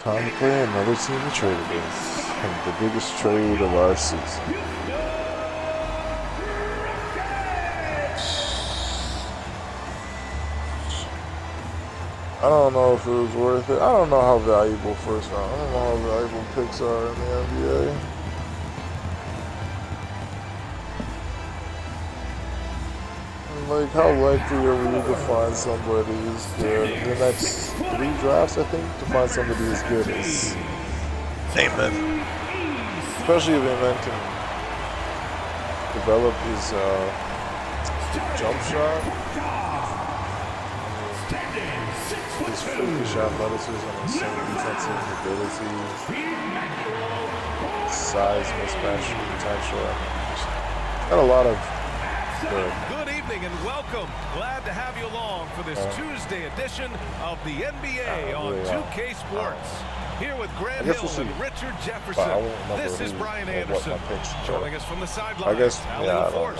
Time to play another team to trade against. And the biggest trade of our season. I don't know if it was worth it. I don't know how valuable first round. I don't know how valuable picks are in the NBA. Like, how likely are we to find somebody as good in the next 3 drafts, I think, to find somebody as good as Amen. Especially if Amen can develop his jump shot, his freakish athleticism, and some defensive ability, size mismatch potential. Got a lot of Good evening and welcome. Glad to have you along for this Tuesday edition of the NBA on 2K Sports. Here with Grant Hill and Richard Jefferson. This is Brian Anderson. Joining us from the sidelines, Alan Force.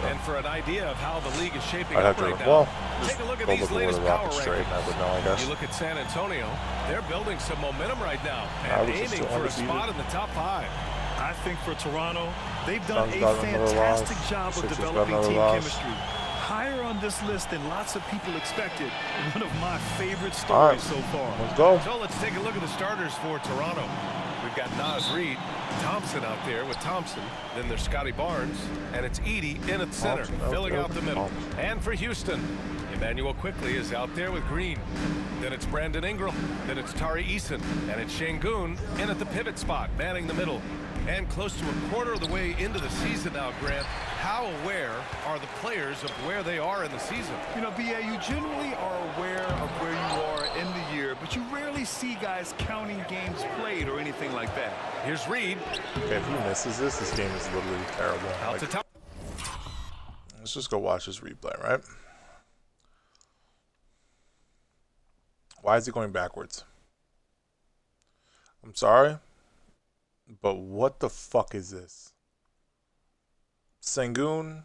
And for an idea of how the league is shaping up right now, take a look at these latest power rankings. You look at San Antonio, they're building some momentum right now and aiming for a spot in the top 5. I think for Toronto, they've done a fantastic job of developing team chemistry. Higher on this list than lots of people expected. One of my favorite stories so far. Let's go. So let's take a look at the starters for Toronto. We've got Naz Reid, Thompson out there with Thompson. Then there's Scotty Barnes, and it's Edey in at center, filling out the middle. And for Houston, Emmanuel Quickley is out there with Green. Then it's Brandon Ingram. Then it's Tari Eason. And it's Şengün in at the pivot spot, manning the middle. And close to a quarter of the way into the season now, Grant, how aware are the players of where they are in the season? You know, B.A., you generally are aware of where you are in the year, but you rarely see guys counting games played or anything like that. Here's Reid. Okay, if he misses this game is literally terrible. Out to top. Let's just go watch this replay, right? Why is he going backwards? I'm sorry, but what the fuck is this? Şengün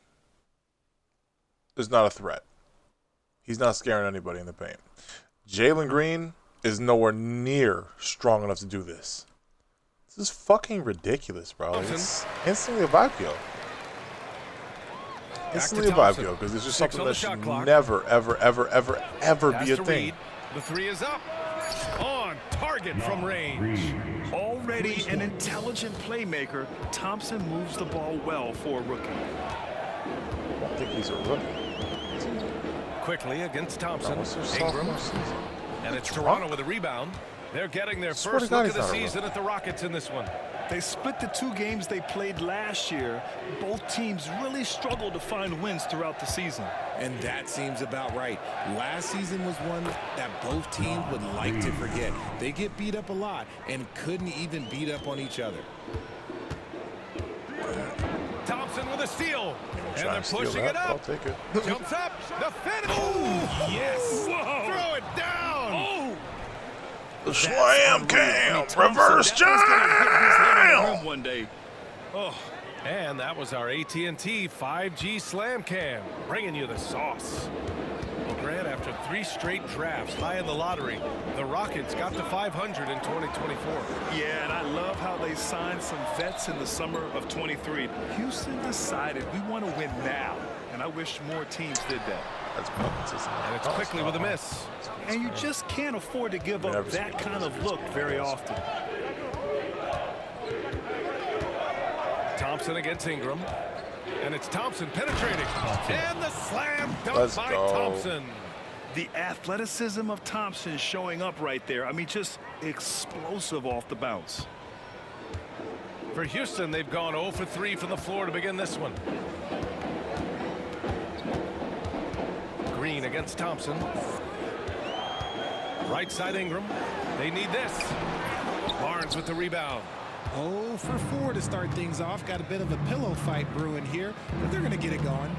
is not a threat. He's not scaring anybody in the paint. Jalen Green is nowhere near strong enough to do this. This is fucking ridiculous, bro. It's instantly a vibe kill. Instantly a vibe kill, because it's just something that should never, ever, ever, ever, ever be a thing. The 3 is up. On target from range. Already an intelligent playmaker, Thompson moves the ball well for a rookie. I don't think he's a rookie. Quickly against Thompson. Ingram. And it's Toronto with a rebound. They're getting their first look of the season at the Rockets in this one. They split the 2 games they played last year. Both teams really struggled to find wins throughout the season. And that seems about right. Last season was one that both teams would like to forget. They get beat up a lot and couldn't even beat up on each other. Thompson with a steal. And they're pushing it up. I'll take it. Jumps up. The finish. Oh, yes. Whoa. Throw it down. Oh. The slam cam. Reverse jam. One day. Oh. And that was our AT&T 5G Slam Cam, bringing you the sauce. Well, Grant, after 3 straight drafts high in the lottery, the Rockets got to 500 in 2024. Yeah, and I love how they signed some vets in the summer of 23. Houston decided we want to win now, and I wish more teams did that. That's consistent. And it's Quickly with a miss. And you just can't afford to give up that kind of look very often. Thompson against Ingram. And it's Thompson penetrating. And the slam dunk by Thompson. The athleticism of Thompson showing up right there. I mean, just explosive off the bounce. For Houston, they've gone 0 for 3 from the floor to begin this one. Green against Thompson. Right side Ingram. They need this. Barnes with the rebound. 0 for 4 to start things off. Got a bit of a pillow fight brewing here, but they're going to get it going.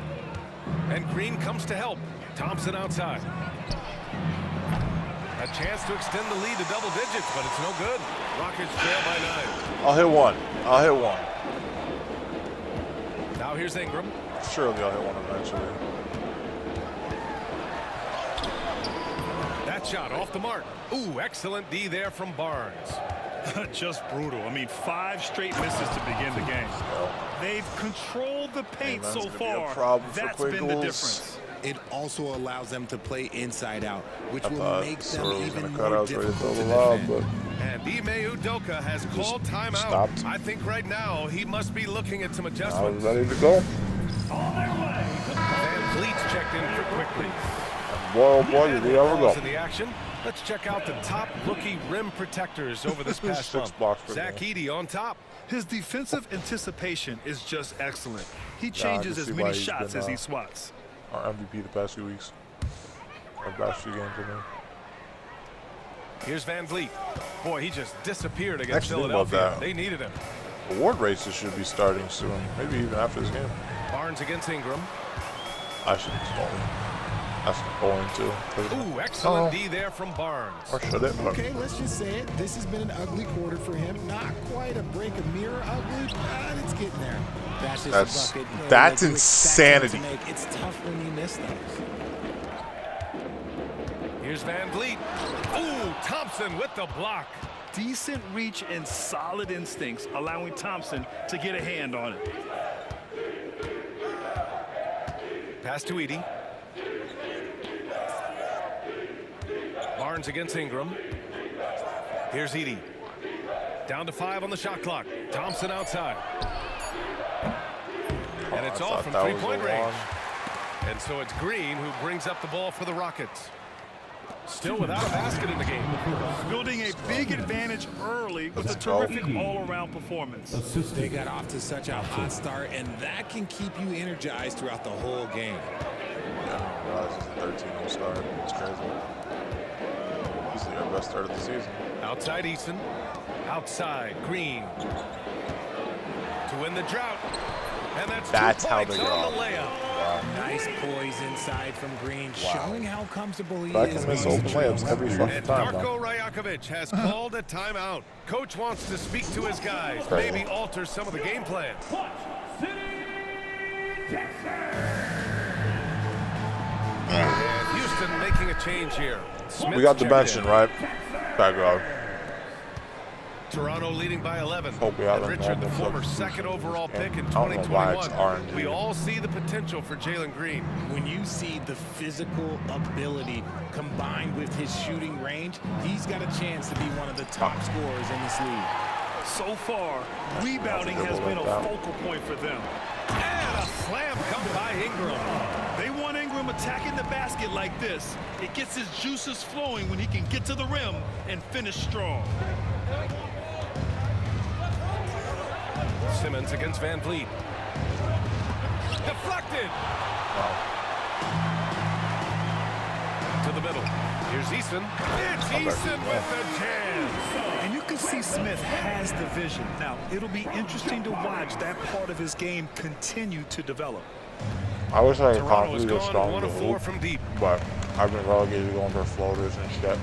And Green comes to help. Thompson outside. A chance to extend the lead to double digits, but it's no good. Rockets trail by 9. I'll hit one. I'll hit one. Now here's Ingram. Surely I'll hit one eventually. that shot off the mark. Ooh, excellent D there from Barnes. Just brutal. I mean, 5 straight misses to begin the game. They've controlled the paint so far. That's been the difference. It also allows them to play inside out, which will make them even more difficult to defend. And Ime Udoka has called timeout. I think right now he must be looking at some adjustments. I was ready to go. Van Vliet's checked in for quickly. Boy, oh boy, did he ever go. In the action. Let's check out the top rookie rim protectors over this past month. Zach Edey on top. His defensive anticipation is just excellent. He changes as many shots as he swats. Our MVP the past few weeks. Our past few games, I mean. Here's Van Vliet. Boy, he just disappeared against Philadelphia. They needed him. Award races should be starting soon. Maybe even after this game. Barnes against Ingram. I should be stalling. That's going to. Ooh, excellent D there from Barnes. Or should it? Okay, let's just say it. This has been an ugly quarter for him. Not quite a break a mirror ugly, but it's getting there. That's just a bucket. That's insanity. It's tough when you miss those. Here's Van Vliet. Ooh, Thompson with the block. Decent reach and solid instincts, allowing Thompson to get a hand on it. Pass to Edey. Barnes against Ingram. Here's Edey. Down to 5 on the shot clock. Thompson outside. And it's off from three-point range. And so it's Green who brings up the ball for the Rockets. Still without a basket in the game. Building a big advantage early with a terrific all-around performance. They got off to such a hot start, and that can keep you energized throughout the whole game. Yeah, this is a 13-0 start. It's crazy. This is our best start of the season. Outside Eason. Outside Green. To win the drought. And that's 2 points on the layup. Wow. Nice poise inside from Green, showing how comfortable he I is. can miss open layups every fucking time. Darko Rajakovic has called a timeout. Coach wants to speak to his guys, maybe alter some of the game plan. And Houston making a change here. Smith's We got the benching, right? Background. Toronto leading by 11. Hope we have And Richard, the former second overall pick in 2021. We all see the potential for Jalen Green. When you see the physical ability combined with his shooting range, he's got a chance to be one of the top scorers in this league. So far, rebounding has been a focal point for them. And a slam come by Ingram. They want Ingram attacking the basket like this. It gets his juices flowing when he can get to the rim and finish strong. Simmons against Van Vliet. Deflected. To the middle. Here's Eason. It's Eason with the jam. And you can see Smith has the vision. Now, it'll be interesting to watch that part of his game continue to develop. I wish I had Toronto confidence strong 1 of 4 from deep. but I've been relegated going for floaters and shit.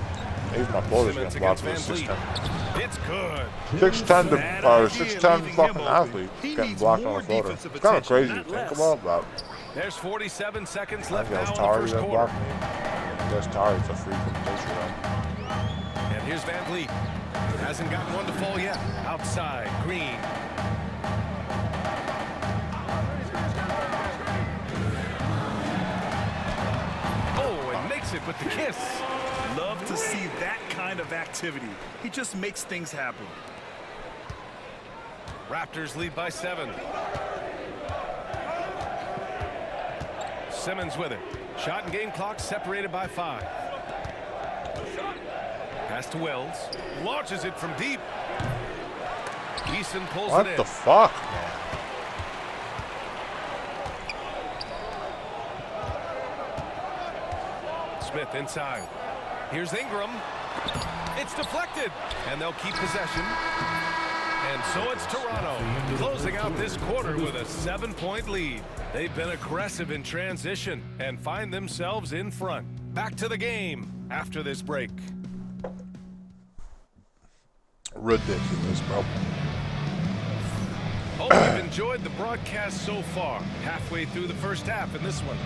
Even my floaters Simmons get blocked against for Van 6'10". It's good. 6'10" fucking athlete getting blocked on a floater. It's kind of crazy to think about, but There's 47 seconds I left think now that's in the Tari first that quarter. blocked me. That's Tari. It's a free place for them. And here's Van Vliet. Hasn't gotten one to fall yet. Outside, Green. Oh, and makes it with the kiss. Love to see that kind of activity. He just makes things happen. Raptors lead by 7. Simmons with it. Shot and game clock separated by 5. Pass to Wells. Launches it from deep. Eason pulls it in. What the fuck, man? Smith inside. Here's Ingram. It's deflected. And they'll keep possession. And so it's Toronto closing out this quarter with a 7-point lead. They've been aggressive in transition and find themselves in front. Back to the game after this break. Ridiculous, bro. Hope you've enjoyed the broadcast so far. Halfway through the first half in this one.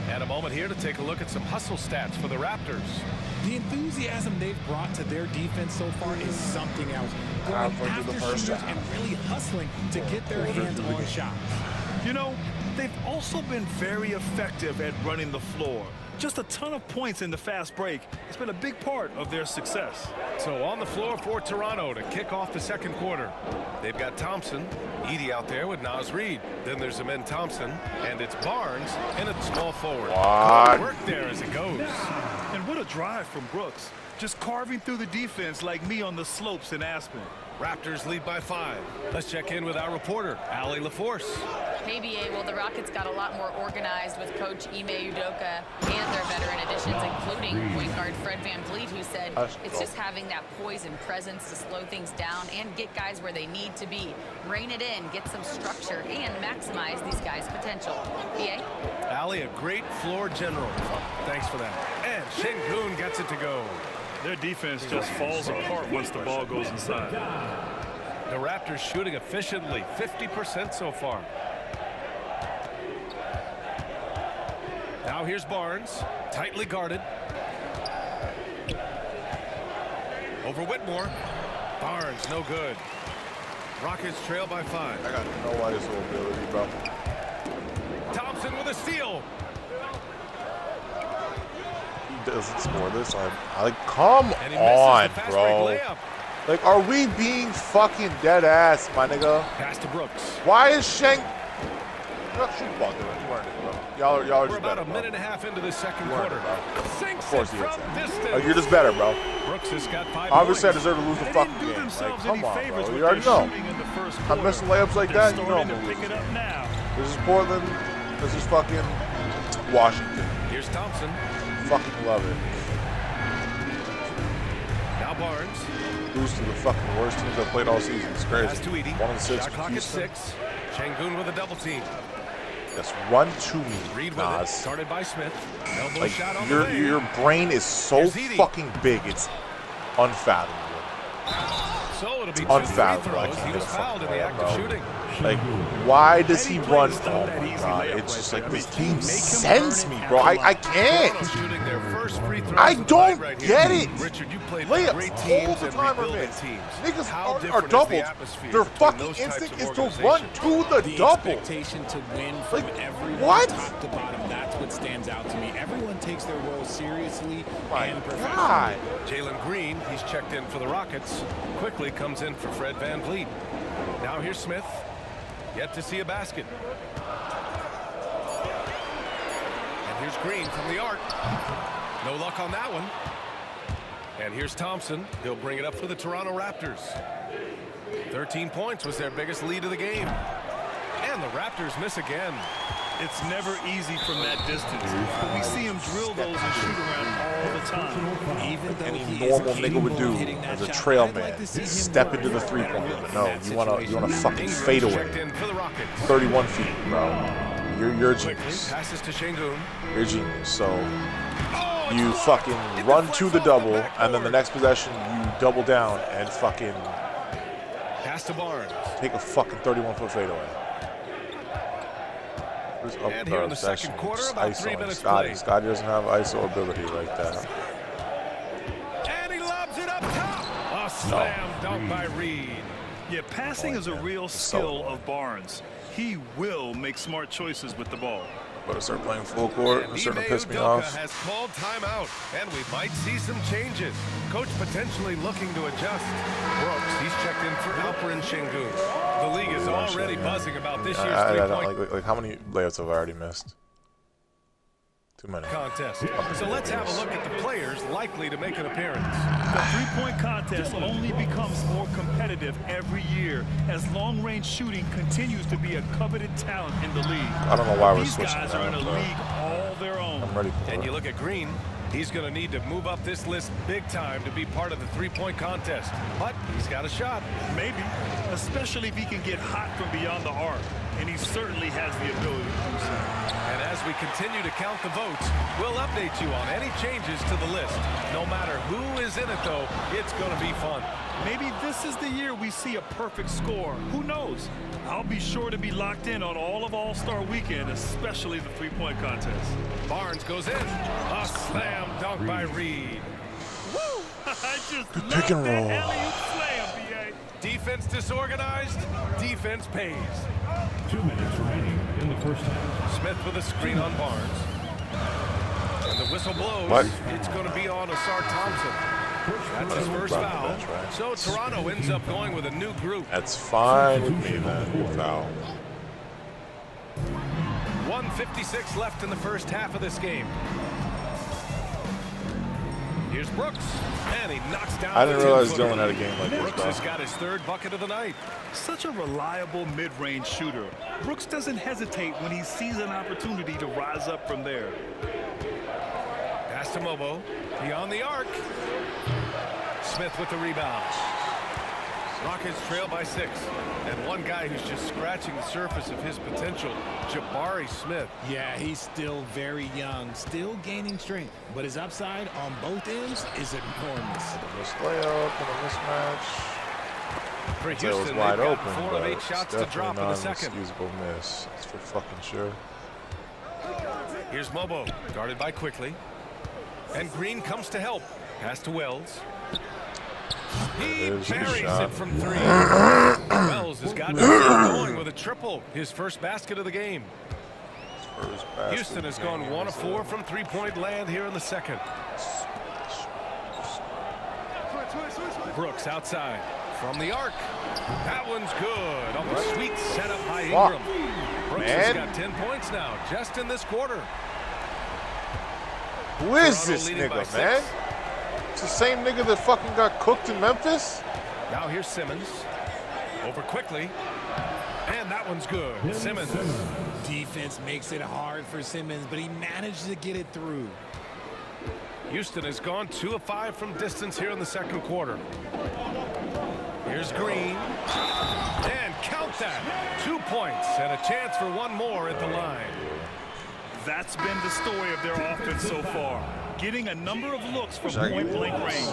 And a moment here to take a look at some hustle stats for the Raptors. The enthusiasm they've brought to their defense so far is something else. Going after shooters and really hustling to get their hands on shots. You know, they've also been very effective at running the floor. Just a ton of points in the fast break. It's been a big part of their success. So on the floor for Toronto to kick off the second quarter. They've got Thompson, Edey out there with Naz Reid. Then there's Amen Thompson, and it's Barnes in at small forward. Good work there as it goes. And what a drive from Brooks. Just carving through the defense like me on the slopes in Aspen. Raptors lead by 5. Let's check in with our reporter, Allie LaForce. Hey, BA. Well, the Rockets got a lot more organized with Coach Ime Udoka and their veteran additions, including point guard Fred VanVleet, who said it's just having that poise and presence to slow things down and get guys where they need to be. Rein it in, get some structure, and maximize these guys' potential. BA? Allie, a great floor general. Thanks for that. And Şengün gets it to go. Their defense just falls apart once the ball goes inside. The Raptors shooting efficiently, 50% so far. Now here's Barnes, tightly guarded. Over Whitmore. Barnes, no good. Rockets trail by 5. I got no ISO ability, bro. Thompson with a steal. Doesn't score this. I like, come on, bro. Like, are we being fucking dead ass, my nigga? Pass to Brooks. Why is Shank? Shoot ball, dude. You weren't it, bro. Y'all are We're just about better, a minute and a half into the second You weren't quarter. it, bro. Sinks Of course it he is. from distance. Like, you're just better, bro. Brooks has got 5 Obviously, I points. deserve to lose the They fucking didn't do game. Like, themselves come any on, favors bro. with You already their know. shooting in the first I'm quarter. missing layups like They're that. You know I'm starting to gonna pick lose. it up now. This is Portland. This is fucking Washington. Here's Thompson. Fucking love it. Now Barnes. Lose to the fucking worst teams I've played all season. It's crazy. Pass to Edey. 1 and 6 Shot clock at Houston. 6. Şengün with a double team. Just run to me, Reid with it. Nas. Started by Smith. Elbow Like, shot on the way. your brain is so Here's Edey. fucking big. It's unfathomable. So it'll be 2 free Unfathomable. I throws. can't He was get a fouled in fucking the act of bro. shooting. Like, why does he Any run? players Oh don't that my easy god! layup It's just right like there. this I mean, team make him sends earn me, it bro. at the I line. Toronto can't. shooting their first free throws I of the don't night right get here. it. Richard, you played Layups great all teams the and time are rebuilding missed. teams. Niggas How are different is doubled. the atmosphere Their between fucking those types instinct of is to run organizations? to the The double. expectation to win from Like, everyone what? top to bottom, that's what stands out to me. Everyone takes their role seriously My and professionally. God. Jalen Green, he's checked in for the Rockets. Quickly comes in for Fred VanVleet. Now here's Smith. Yet to see a basket. And here's Green from the arc. No luck on that one. And here's Thompson. He'll bring it up for the Toronto Raptors. 13 points was their biggest lead of the game. And the Raptors miss again. It's never easy from that distance, but we see him drill those and shoot around all the time. Even though Any he is normal nigga capable would of do hitting that as a shot, trail I'd like man, to see him step work into the better three-pointer. in No, that you wanna situation. fucking fade Checked away. in for the Rockets. 31 feet, bro. You're a Quickly genius. passes to Şengün. You're a genius. So Oh, you it's fucking blocked. It run deflects to off the double, backboard. and then the next possession you double down and fucking Pass to Barnes. take a fucking 31-foot fadeaway. Who's up And here in the possession? second quarter, Just about ISO 3 on minutes Scotty. played. Scotty doesn't have ISO ability like that. And he lobs it up top. A slam dunk by Reid. Yeah, passing is a real skill of Barnes. He will make smart choices with the ball. Better start playing full court. And It's starting to Ime piss me Udoka off. has called timeout, and we might see some changes. Coach potentially looking to adjust. Brooks, he's checked in for Alperen Şengün. The league is already buzzing about this year's I don't three-point like how many layups have I already missed? Too many. contest. So let's have a look at the players likely to make an appearance. The three-point contest only becomes more competitive every year as long-range shooting continues to be a coveted talent in the league. I don't know why we're These switching guys are in a now, but league all their own. I'm ready for And it. you look at Green, He's going to need to move up this list big time to be part of the three-point contest. But he's got a shot. Maybe, especially if he can get hot from beyond the arc. And he certainly has the ability to do so. And as we continue to count the votes, we'll update you on any changes to the list. No matter who is in it, though, it's going to be fun. Maybe this is the year we see a perfect score. Who knows? I'll be sure to be locked in on all of All-Star Weekend, especially the three-point contest. Barnes goes in. A slam dunk by Reed. Woo! I just Good love pick and that roll. alley-oop slam, B.A. Defense disorganized. Defense pays. 2 minutes remaining in the first half. Smith with a screen on Barnes. And the whistle blows. What? It's going to be on Asar Thompson. That's his first foul. So Toronto ends up going with a new group. That's fine with me, then. Foul. 1:56 left in the first half of this game. Here's Brooks, and he knocks down. I didn't realize 10-footer. Dylan had a game like this, Brooks bro. has got his third bucket of the night. Such a reliable mid-range shooter. Brooks doesn't hesitate when he sees an opportunity to rise up from there. Pass to Mobo, beyond the arc. Smith with the rebound. Rockets trail by 6. And one guy who's just scratching the surface of his potential, Jabari Smith. Yeah, he's still very young, still gaining strength, but his upside on both ends is enormous. This layup and a mismatch. For It was Houston, they've wide got open, 4 of but 8 it's shots to definitely drop in not the an second. excusable miss. That's for fucking sure. Here's Mobo, guarded by Quickly. And Green comes to help. Pass to Wells. He There's your buries shot. it from 3. Wells has got himself going with a triple, his first basket of the game. First basket Houston has of the gone game 1 is of 4 from three-point land here in the second. Brooks outside from the arc. That one's good on the sweet setup by Ingram. Brooks has got 10 points now just in this quarter. Who is Toronto this leading by nigga, 6. man? It's the same nigga that fucking got cooked in Memphis? Now here's Simmons. Over Quickly. And that one's good. Simmons. Defense makes it hard for Simmons, but he managed to get it through. Houston has gone 2 of 5 from distance here in the second quarter. Here's Green. And count that. 2 points and a chance for one more at the line. That's been the story of their offense so far. Getting a number of looks from point-blank range.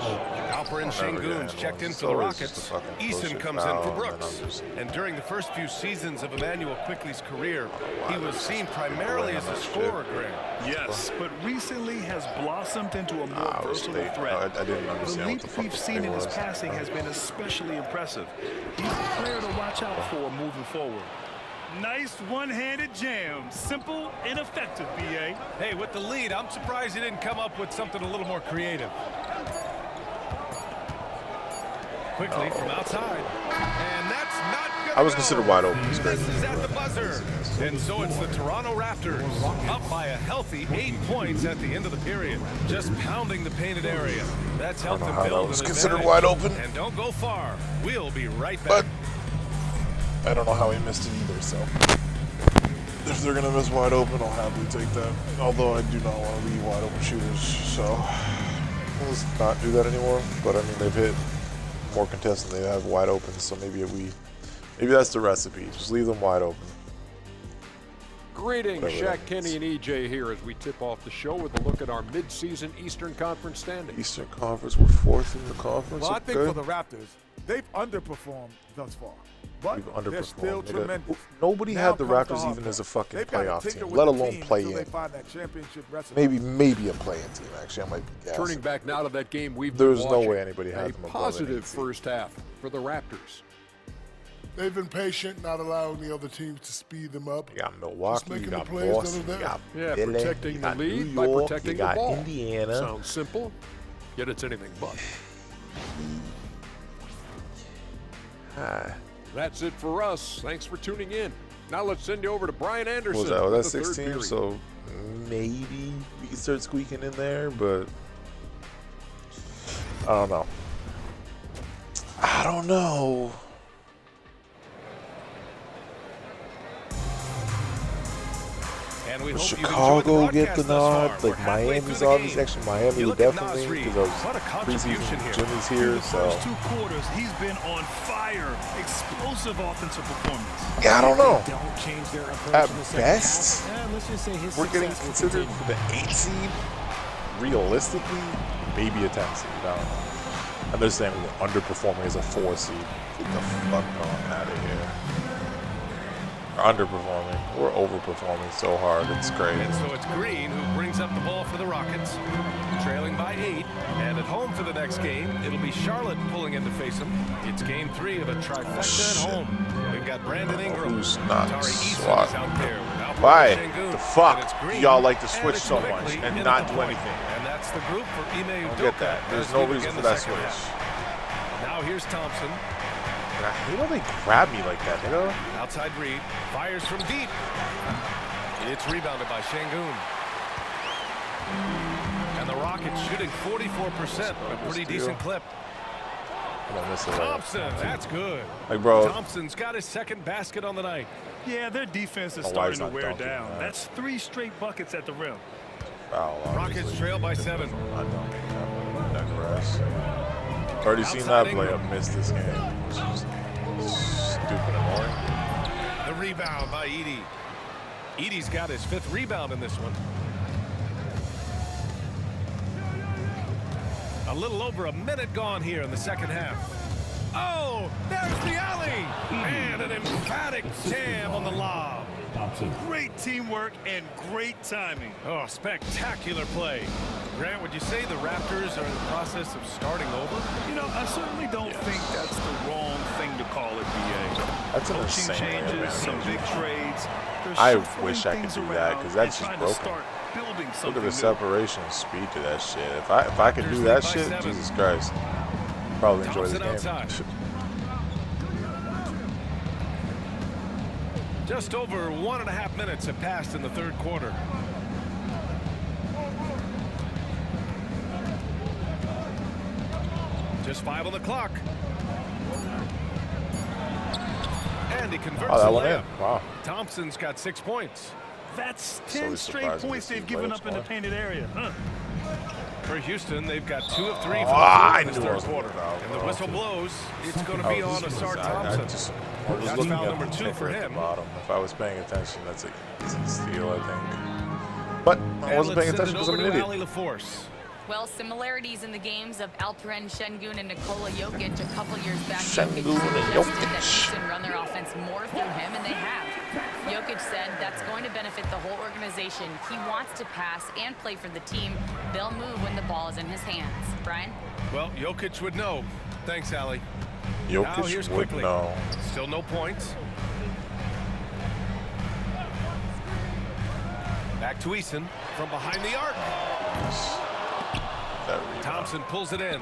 Alper and Şengün's checked in for the Rockets. Easton comes in for Brooks. And during the first few seasons of Emmanuel Quickly's career, he was seen primarily as a scorer, Greg. Yes, but recently has blossomed into a more versatile threat. I didn't The understand leap what the fuck we've this seen thing in his was. passing has been especially impressive. He's a player to watch out for moving forward. Nice one-handed jam. Simple and effective, B.A. Hey, with the lead, I'm surprised he didn't come up with something a little more creative. Quickly from outside. And that's not good. I was considered wide open. He's great. This is at the buzzer. And so it's the Toronto Raptors up by a healthy 8 points at the end of the period. Just pounding the painted area. That's helped them build was an considered advantage. wide open. And don't go far. We'll be right back. But I don't know how he missed it either, so if they're gonna miss wide open, I'll happily take that. Although I do not want to leave wide open shooters, so let's not do that anymore. But I mean, they've hit more contests than they have wide open, so maybe that's the recipe. Just leave them wide open. Greetings, Whatever Shaq that Kenny means. and EJ here as we tip off the show with a look at our mid-season Eastern Conference standings. Eastern Conference, we're 4th in the conference. Well, I think okay. for the Raptors, they've underperformed thus far. But We've they're still underperformed. tremendous. Nobody Now had the comes Raptors hard even part. as a fucking They've gotta playoff tinker team, with let the alone team play until in. they find that championship recipe. Maybe a play-in team. Actually, I might be gassing. Turning back now to that game we've There's been no watching. way anybody had a them above positive any team. first half for the Raptors. They've been patient, not allowing the other teams to speed them up. You got Milwaukee, you making got the plays Boston, that are you there. got Yeah, Philly, protecting you the got lead New by York, protecting you got the ball. Indiana. Sounds simple, yet it's anything but. That's it for us. Thanks for tuning in. Now let's send you over to Brian Anderson. What was that? Oh, with that's the third 16, period. so maybe we can start squeaking in there, but I don't know. I don't know. And we Will hope Chicago get the nod? Like Like Miami's obviously. Actually, Miami would definitely because preseason Jimmy's here. So first 2 quarters, he's been on fire. Explosive offensive performance. yeah, I don't know. Don't change their approach At in the second best, half. Let's just say his we're getting success will considered continue. for the 8 seed. Realistically, maybe a 10 seed. I don't know. I'm just saying we're underperforming as a 4 seed. Get the fuck on out of here. We're underperforming. We're overperforming so hard. It's crazy. And so it's Green who brings up the ball for the Rockets, trailing by 8. And at home for the next game, it'll be Charlotte pulling in to face them. It's game 3 of a trifecta at home. We've got Brandon Ingram. Who's not Tari Eason SWAT? is out there. Why Sengun, the fuck and it's Green, y'all like to and switch it's so quickly much and into not the do point. anything? And that's the group for Ime I Udoka. don't get that. There's as no we reason begin for the that second switch. half. Now here's Thompson. I hate how they grab me like that, nigga. Outside Reed. Fires from deep. It's rebounded by Sengun. And the Rockets shooting 44%. A pretty decent clip. I'm gonna miss it. Thompson, that's good. Like, bro. Thompson's got his second basket on the night. Yeah, their defense is My starting wife's to not wear dunking, down. man. That's 3 straight buckets at the rim. Foul, Rockets obviously. trail by 7. I don't digress. Already seen that play up miss this game, which is stupid annoying. The rebound by Edey. Edey's got his 5th rebound in this one. A little over a minute gone here in the second half. Oh, there's the alley. And an emphatic jam on the lob. Great teamwork and great timing. Oh, spectacular play. Grant, would you say the Raptors are in the process of starting over? You know, I certainly don't think that's the wrong thing to call it, BA. That's an Coaching insane changes, some big trades. They're I shuffling wish I could things do that, around 'cause that's and just trying to broken. start building Look something at the new. separation and speed to that shit. If I could do that shit, Jesus Christ, probably enjoy this Thompson game. outside. Just over 1.5 minutes have passed in the third quarter. Just 5 on the clock. And he converts Oh, that a went layup. in. Wow. Thompson's got 6 points. That's So 10 he's straight surprised to points see they've given layups up in the going. painted area. Huh? For Houston, they've got 2 of 3 Oh, from the I floor in this knew I third was quarter. gonna foul, And the bro. whistle blows. It's going to be on Asar I Thompson. was That's looking foul at number the 2 ticker for at the him. bottom. If I was paying attention, that's a easy steal, I think. But I wasn't paying attention because I'm an idiot. Ali LaForce. Well, similarities in the games of Alperen Şengün and Nikola Jokic a couple years back. Şengün Jokic and suggested Jokic. that Houston run their offense more through him, and they have. Jokic said that's going to benefit the whole organization. He wants to pass and play for the team. They'll move when the ball is in his hands. Brian? Well, Jokic would know. Thanks, Ali. Now here's Jokic would quickly. know. Still no points. Back to Eason from behind the arc. That rebound. Thompson pulls it in.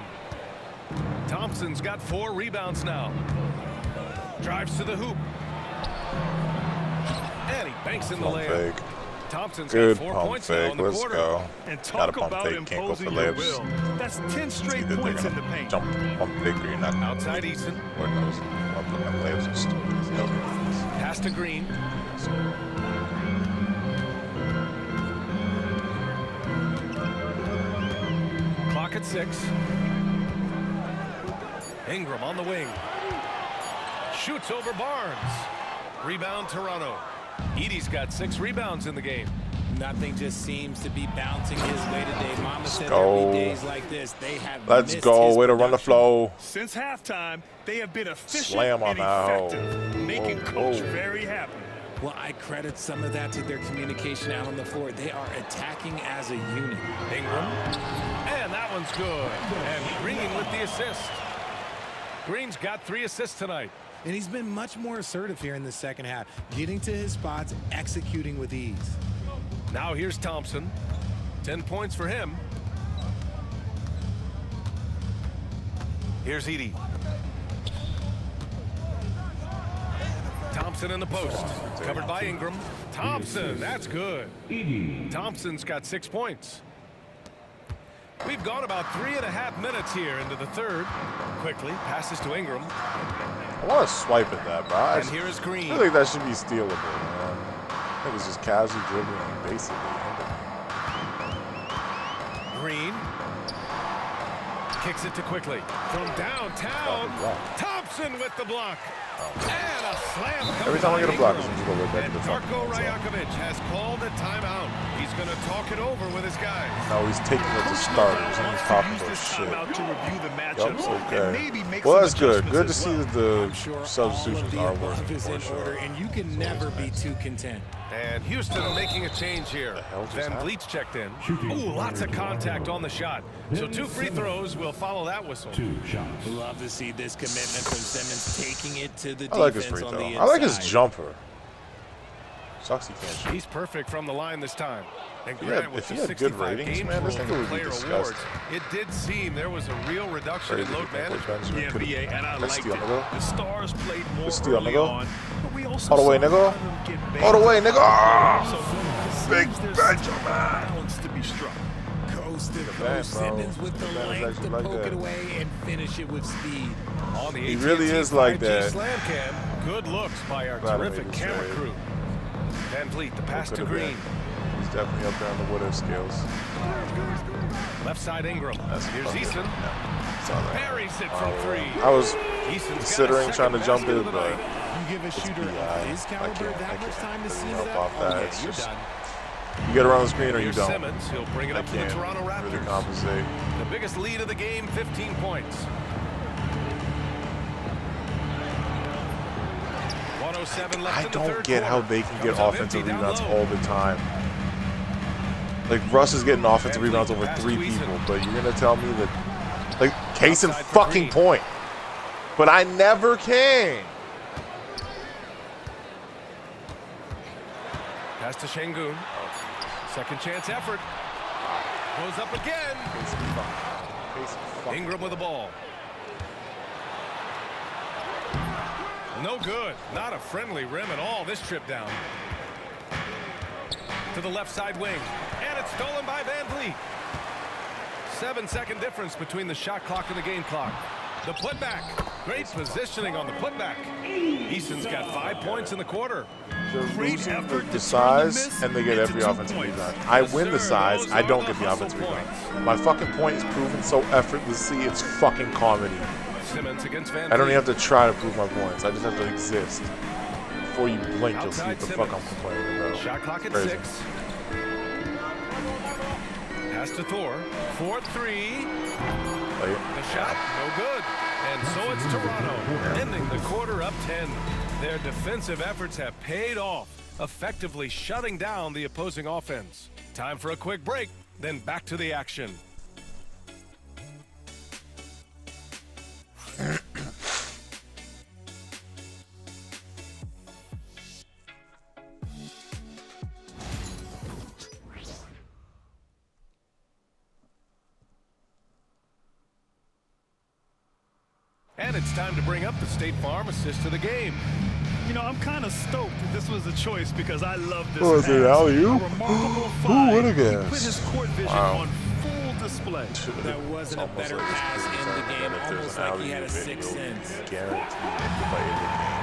Thompson's got 4 rebounds now. Drives to the hoop. And he banks in the Pump layup. fake. Thompson's Good got 4 pump points now fake. in the Let's quarter. go. And Got a talk pump about fake. Can't go imposing for your layups. will. That's 10 straight Either they're points in the gonna paint. jump pump fake or you're not. Outside Eason. Lord knows. I'll put my layups are stupid. No. Pass to Green. Clock at 6. Ingram on the wing. Shoots over Barnes. Rebound Toronto. Edey's got 6 rebounds in the game. Nothing just seems to be bouncing his way today. Mama said go. there'll be days like this. They have Let's missed go. his Way to run the production. flow. Since halftime, they have been efficient Slam on and that hole. effective, making Whoa, Coach whoa. very happy. Well, I credit some of that to their communication out on the floor. They are attacking as a unit. Ingram. And that one's good. And Green with the assist. Green's got 3 assists tonight. And he's been much more assertive here in the second half, getting to his spots, executing with ease. Now here's Thompson. 10 points for him. Here's Edey. Thompson in the post. Covered by Ingram. Thompson, that's good. Thompson's got 6 points. We've gone about 3.5 minutes here into the third. Quickly, passes to Ingram. I want to swipe at that, bro. And here is Green. I think that should be stealable, man. Niggas just casually dribbling and basically. Green kicks it to Quickly from downtown. Thompson with the block. And a slam. Every time I get a block, it's just a little bit. Darko Rajakovic has called a timeout. He's going to talk it over with his guys. No, he's taking it to starters and he's talking about shit. Okay. Well, that's good. Good to see that the substitutions are working for sure. And you can never be too content. And Houston making a change here. Van Vliet checked in. Ooh, lots of contact on the shot. So 2 free throws will follow that whistle. 2 shots. Love to see this commitment from Simmons taking it to the I like his defense free on the throw. inside. I like his jumper. Sucks he can't shoot. He's perfect from the line this time. And Yeah, Grant with if he the had good 65 ratings, games man, this rule nigga would be player disgusting. awards, it did seem there was a real reduction in load management. Yeah, BA, and I liked it. The Stars played more steal, early nigga. on, but we also All the way, saw nigga. a lot of them get All the way, banged nigga. up. Ah! So Big it seems there's Benjamin. some balance to be struck. Coast to man, coast, bro. Simmons with the The man is length to actually like poke that. it away and finish it with speed. On the He really AT&T is like 5G that. Slam cam. Good looks by our Glad I terrific made this camera trade. crew. Van Vliet, the pass to Could've Green. been. He's definitely up there on the what-if scales. Left side Ingram. Here's fucking- Eason. Saw that. Buries it from 3. I was Eason's got a considering second trying to jump basket in, of the but night. You give a it's shooter BI. of his I caliber can't that much time to see help that. off that. Oh, It's yeah, you're just- done. You get around the screen or you Here's don't. Simmons. He'll bring it I up to the can't Toronto really Raptors. compensate. The biggest lead of the game, 15 points. 107 left I in the don't third get how quarter. they can get Comes up offensive empty down rebounds low. all the time. Like, Russ is getting offensive Van rebounds Vliet over pass 3 to Eason. people, but you're going to tell me that, like, case in Outside for fucking Green. point. But I never can. Pass to Şengün. Second chance effort. Goes up again. Ingram with the ball. No good. Not a friendly rim at all this trip down. To the left side wing. And it's stolen by Van Vliet. 7-second difference between the shot clock and the game clock. The putback. Great positioning on the putback. Eason's got 5 points in the quarter. They're Great losing effort the to turn the miss size, and they get into every 2 offensive points. rebound. I Yes, win the sir. size, Those I don't are get the hustle offensive rebound. points. My fucking point is proven so effortlessly, it's fucking comedy. Simmons against Van I don't Vliet. even have to try to prove my points. I just have to exist. Before you blink, you'll see what Outside the fuck I'm Simmons. complaining about. Shot clock at Crazy. 6. Pass to Thor. 4-3. Like, The shot, no good. And so it's Toronto, ending the quarter up 10. Their defensive efforts have paid off, effectively shutting down the opposing offense. Time for a quick break, then back to the action. And it's time to bring up the State Farm assist to the game. You know, I'm kind of stoked that this was a choice because I love this Oh, is it pass. alley-oop? A remarkable Who find. would've He guessed? put his court vision Wow. on full display. That wasn't a better pass in the game, almost like he had a sixth sense. Guaranteed to play the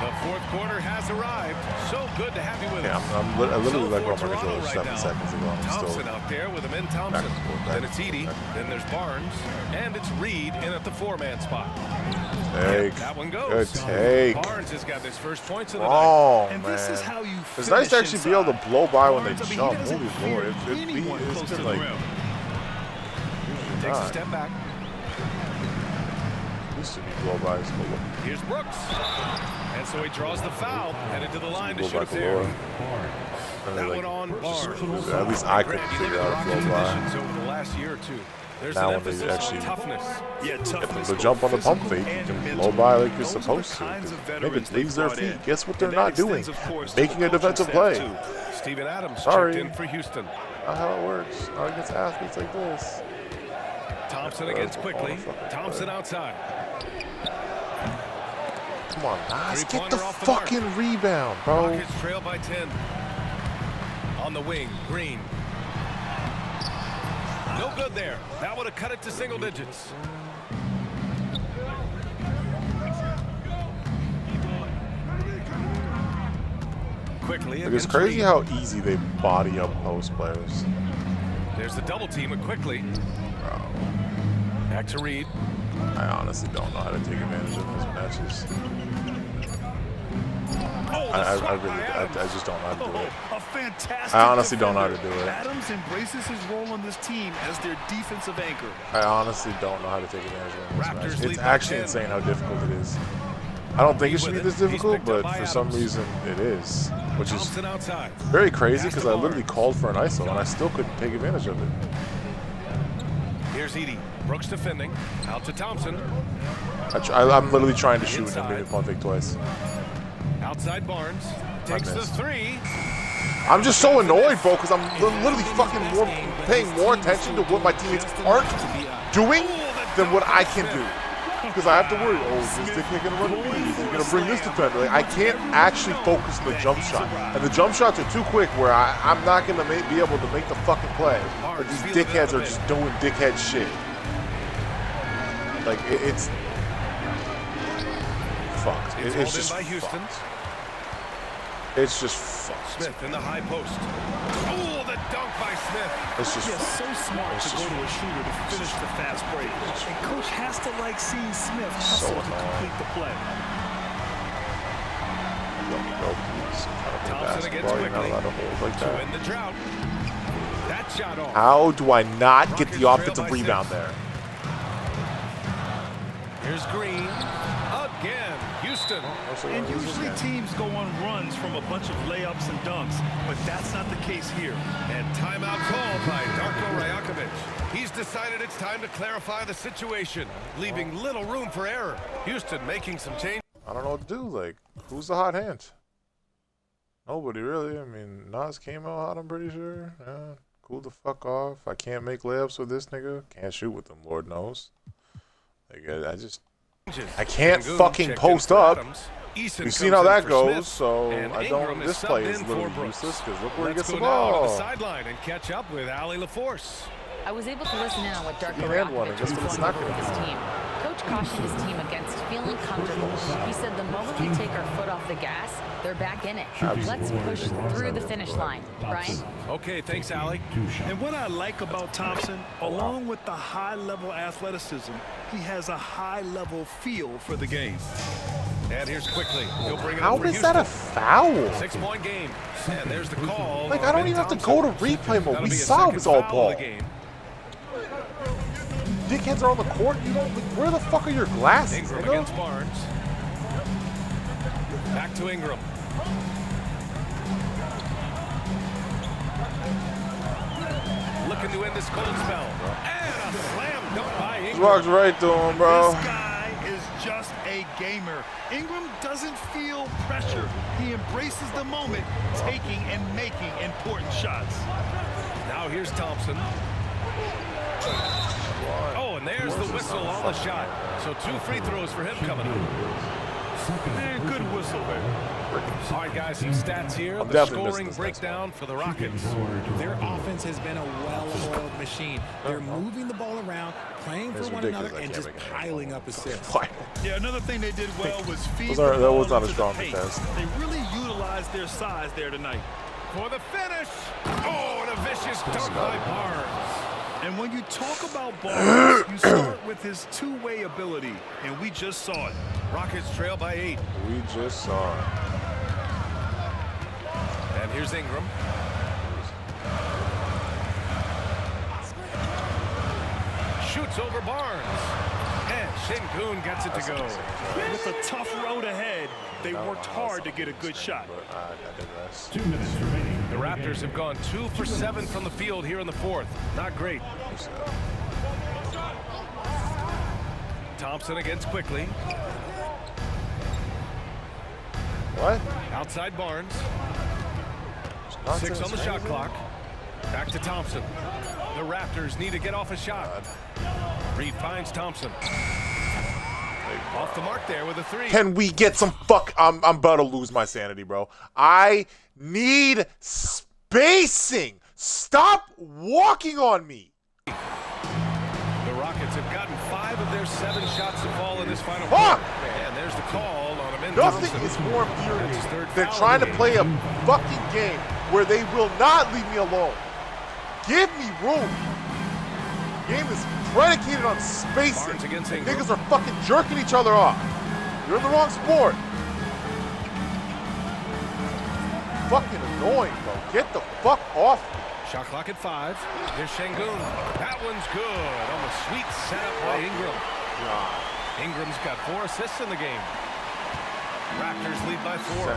The fourth quarter has arrived. So good to have you with game. us. Yeah, I literally So like for on my Toronto controller right 7 now, seconds ago. I'm Thompson still out there with him in Thompson. Back and forth, Then it's Edey. back. Then there's Barnes. And it's Reed in at the 4-man spot. take. That one Good goes. take. Barnes has got his first points of the night. Oh, And man. this is how you It's nice to actually be able to inside. blow by when they Barnes, I mean, jump. he doesn't Holy Lord. fear anyone It's close to been the like, rim. Takes a not. step back. used to be blow by. Here's Brooks. And so he draws the foul. Headed to the line to Blow shoot by it there. galore. That Like, one on Barnes. at least I could Grant, you figure look at out the a Rockets' blow by. additions over the last year or two. There's Now an when they emphasis actually on toughness. Yeah, toughness, The jump on the pump fake, you can blow by like you're Those are the supposed to. kinds of Niggas veterans they leaves their brought feet. in. Guess what they're And that not doing? extends, of course, to Making the a defensive coaching play. staff, too. Steven Adams Sorry. checked in for Houston. Not how it works. Not against athletes like this. Thompson against Quickly. Thompson outside. Come on, Nas, get the Three-pointer off the mark. fucking rebound, bro. Rockets trail by 10. On the wing, Green. No good there. That would have cut it to single digits. quickly. It's crazy how easy they body up post players. There's the double team at Quickly. Bro. Back to Reed. I honestly don't know how to take advantage of those matches. I just don't know how to do it. A fantastic I honestly defender. don't know how to do it. Adams embraces his role on this team as their defensive anchor. I honestly don't know how to take advantage of this Raptors match. It's actually insane how difficult it is. I don't think it should be this difficult, but for some reason it is. Which is very crazy because I literally called for an ISO and I still couldn't take advantage of it. Here's Edey. Brooks defending. Out to Thompson. I'm literally trying to shoot and made a pump fake twice. Outside Barnes. Takes the three. I'm just so annoyed, bro, because I'm literally fucking paying more attention to what my teammates aren't doing than what I can do. Because I have to worry, oh, is this dickhead going to run the lead? Is he going to bring this defender? Like, I can't actually focus on the jump shot. And the jump shots are too quick where I'm not going to be able to make the fucking play. But these dickheads are just doing dickhead shit. Like, it's fucked. It's just fucked. It's just fucked. Smith in the high post. Oh, the dunk by Smith. It's just so smart to go to a shooter to finish the fast break. And coach has to like seeing Smith hustle to complete the play. Thompson against Quickly to win the drought. That shot off. How do I not get the offensive rebound there? Here's Green. Again, Houston. And usually teams go on runs from a bunch of layups and dunks, but that's not the case here. And timeout called by Darko Rajakovic. He's decided it's time to clarify the situation, leaving little room for error. Houston making some change. I don't know what to do. Like, who's the hot hand? Nobody really. I mean, Nas came out hot, I'm pretty sure. Yeah, cool the fuck off. I can't make layups with this nigga. Can't shoot with him, Lord knows. Like, I can't fucking post up. We've seen how that goes, so I don't. This play is literally useless because look where he gets the ball. To the sideline and catch up with Ali LaForce. I was able to listen in on what Darko Rajakovic was going over with his team. Coach cautioned his team against feeling comfortable. He said the moment we take our foot off the gas, they're back in it. Let's push through the finish line. Brian? Okay, thanks, Ali. And what I like about Thompson, along with the high-level athleticism, he has a high-level feel for the game. And here's Quickly. He'll bring it How over is that a foul? 6-point game. And there's the call. Like, I don't even have to go to replay mode. We saw it was all ball. Dickheads are on the court. You don't. Where the fuck are your glasses? Ingram against Barnes. Back to Ingram. Looking to end this cold spell. And a slam dunk by Ingram. Walks right to him, bro. This guy is just a gamer. Ingram doesn't feel pressure. He embraces the moment, taking and making important shots. Now here's Thompson. Oh, and there's the whistle on the shot. So 2 free throws for him coming up. And good whistle there. All right, guys, some stats here. The scoring breakdown for the Rockets. Their offense has been a well-oiled machine. They're moving the ball around, playing for one another, and just piling up assists. Yeah, another thing they did well was feed that was not a into strong the pace. contest. They really utilized their size there tonight. For the finish. Oh, and a vicious dunk by Barnes. And when you talk about Barnes, you start with his two-way ability, and we just saw it. Rockets trail by 8. We just saw it. And here's Ingram. Shoots over Barnes. And Şengün gets it to go. With a tough road ahead, they worked hard to get a good shot. 2 minutes remaining. The Raptors have gone 2 for 7 from the field here in the 4th. Not great. Thompson against Quickly. What? Outside Barnes. 6 on the shot clock. Back to Thompson. The Raptors need to get off a shot. Reed finds Thompson. Off the mark there with a 3. Can we get some fuck? I'm about to lose my sanity, bro. I need spacing. Stop walking on me. The Rockets have gotten 5 of their 7 shots so far. call in this final Fuck! quarter. And there's the call on him. Nothing is more infuriating than trying to play a fucking game where they will not leave me alone. Give me room. The game is predicated on spacing. Niggas are fucking jerking each other off. You're in the wrong sport. Fucking annoying, bro. Get the fuck off me. Shot clock at 5. Here's Şengün. That one's good on the sweet setup by Ingram. God. Ingram's got 4 assists in the game. Raptors lead by 4.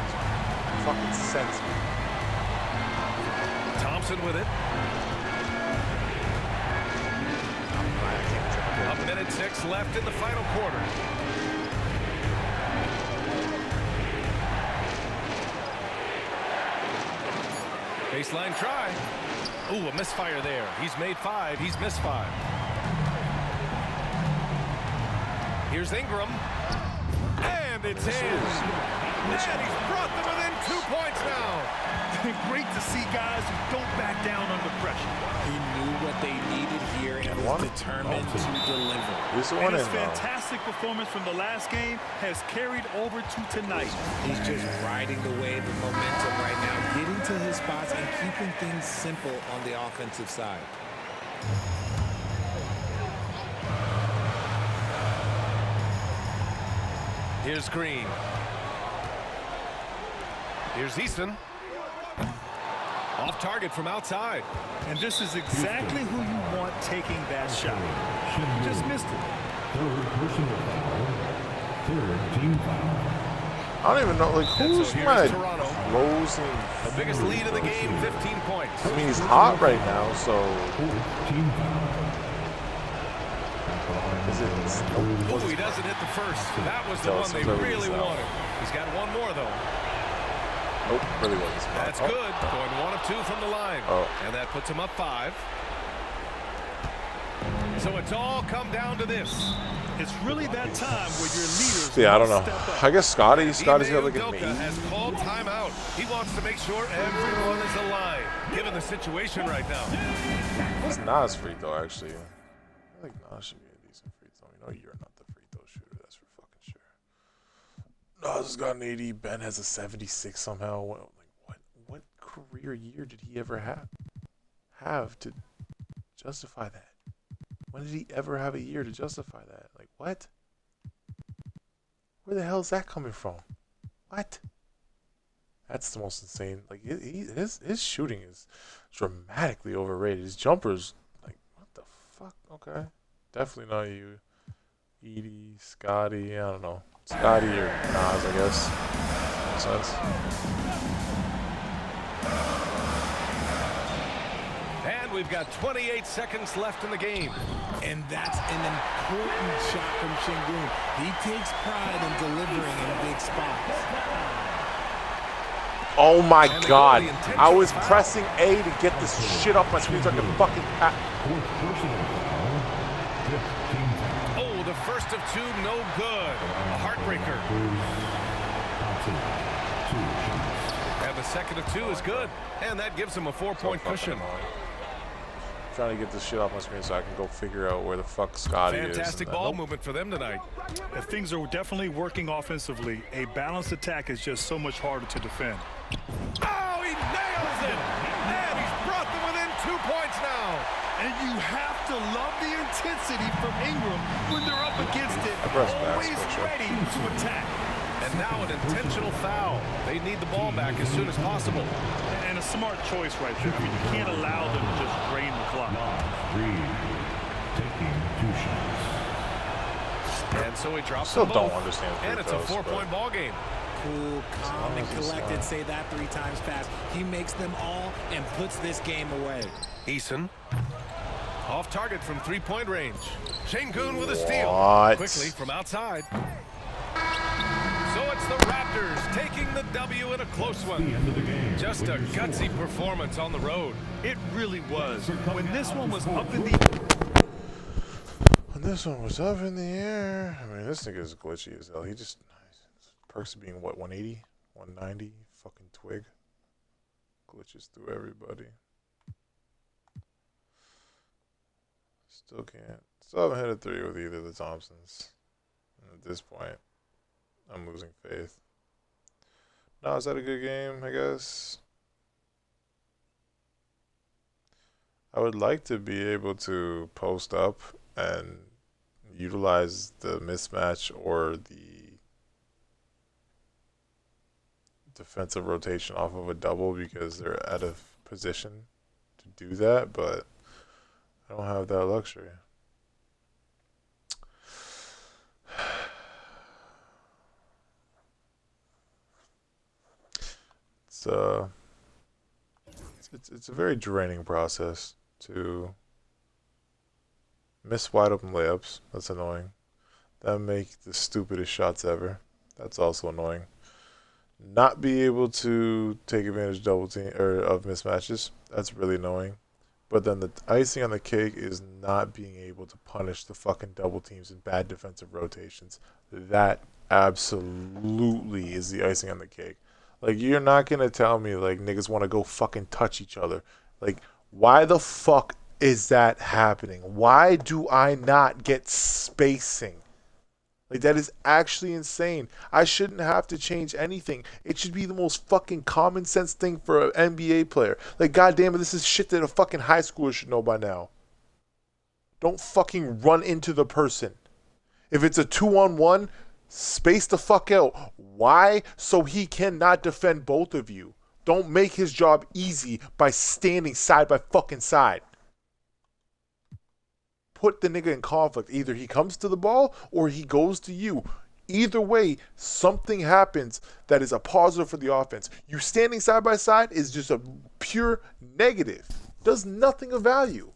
Fucking sense me. Thompson with it. A minute 6 left in the final quarter. Baseline try. Ooh, a misfire there. He's made 5. He's missed 5. Here's Ingram. And it's in. And he's brought them within 2 points now. Great to see guys who don't back down under pressure. He knew what they needed here and was determined to deliver. And his fantastic performance from the last game has carried over to tonight. He's just riding the wave of momentum right now, getting to his spots and keeping things simple on the offensive side. Here's Green. Here's Easton. Off target from outside. And this is exactly who you want taking that shot. Just missed it. Third personal foul. Third team foul. I don't even know, like, who's my closing? The biggest lead in the game, 15 points. I mean, he's hot right now, so. Team foul. Is it? Ooh, he doesn't hit the first. That was the one they really wanted. He's got one more, though. Nope, really wasn't. That's good. Going 1 of 2 from the line. And that puts him up 5. So it's all come down to this. It's really that time where your leaders. Yeah, I don't know. I guess Scotty's got like an 8. Has called timeout. He wants to make sure everyone is alive, given the situation right now. It's Nas free throw, actually. I think Nas should be a decent free throw. You know you're not the free throw shooter. That's for fucking sure. Nas has got an 80. Ben has a 76 somehow. What career year did he ever have to justify that? When did he ever have a year to justify that? Like, what? Where the hell is that coming from? What? That's the most insane. Like, his shooting is dramatically overrated. His jumpers, like, what the fuck? Okay. Definitely not you. Edie, Scotty, I don't know. Scotty or Nas, I guess. Makes sense. And we've got 28 seconds left in the game. And that's an important shot from Şengün. He takes pride in delivering in big spots. Oh my God. I was pressing A to get this shit off my screen so I can fucking... Oh, the first of 2, no good. A heartbreaker. And the second of 2 is good. And that gives him a 4-point cushion. Trying to get this shit off my screen so I can go figure out where the fuck Scotty is. Fantastic ball movement for them tonight. If things are definitely working offensively, a balanced attack is just so much harder to defend. Oh, he nails it! And he's brought them within 2 points now. And you have to love the intensity from Ingram when they're up against it. Always ready to attack. And now an intentional foul. They need the ball back as soon as possible. And a smart choice right there. I mean, you can't allow them to just drain the clock. Taking 2 shots. And so he drops Still them don't both. understand. And it's a 4-point ball game. Cool, calm, and collected. Say that 3 times fast. He makes them all and puts this game away. Eason. Off target from 3-point range. Şengün with a steal. Quickly from outside. So it's the Raptors taking the W in a close one. Just a gutsy performance on the road. It really was. When this one was up in the air. I mean, this nigga is glitchy as hell. He just perks of being what, 180, 190, fucking twig. Glitches through everybody. Still haven't hit a 3 with either of the Thompsons. this point. I'm losing faith. No, is that a good game, I guess? I would like to be able to post up and utilize the mismatch or the defensive rotation off of a double because they're out of position to do that, but I don't have that luxury. It's a very draining process to miss wide open layups. That's annoying. That make the stupidest shots ever. That's also annoying. Not be able to take advantage of double team or of mismatches. That's really annoying. But then the icing on the cake is not being able to punish the fucking double teams and bad defensive rotations. That absolutely is the icing on the cake. Like, you're not going to tell me, like, niggas want to go fucking touch each other. Like, why the fuck is that happening? Why do I not get spacing? Like, that is actually insane. I shouldn't have to change anything. It should be the most fucking common sense thing for an NBA player. Like, goddamn it, this is shit that a fucking high schooler should know by now. Don't fucking run into the person. If it's a 2-on-1, space the fuck out. Why? So he cannot defend both of you. Don't make his job easy by standing side by fucking side. Put the nigga in conflict. Either he comes to the ball or he goes to you. Either way, something happens that is a positive for the offense. You standing side by side is just a pure negative. Does nothing of value.